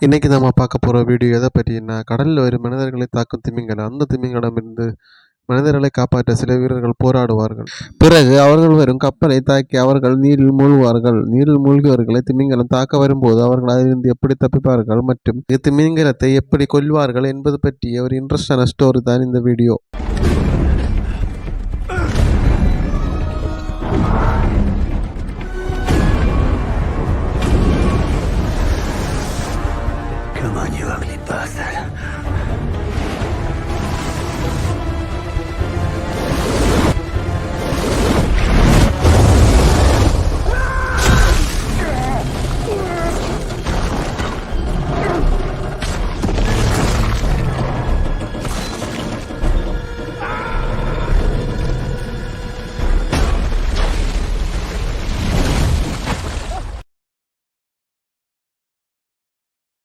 இன்னைக்கு நம்ம பார்க்க போற வீடியோ எத பத்தின்னா, கடல்ல வரும் மனிதர்களை தாக்கும் திமிங்கலம். அந்த திமிங்கலமிருந்து மனிதர்களை காப்பாற்ற சில வீரர்கள் போராடுவார்கள். பிறகு அவர்கள் வரும் கப்பலை தாக்கி அவர்கள் நீரில் மூழ்குவார்கள். நீரில் மூழ்கியவர்களை திமிங்கலம் தாக்க வரும்போது அவர்கள் அதிலிருந்து எப்படி தப்பிப்பார்கள் மற்றும் திமிங்கலத்தை எப்படி கொல்வார்கள் என்பது பற்றிய ஒரு இன்ட்ரெஸ்டான ஸ்டோரி தான் இந்த video. Come on, you ugly bastard.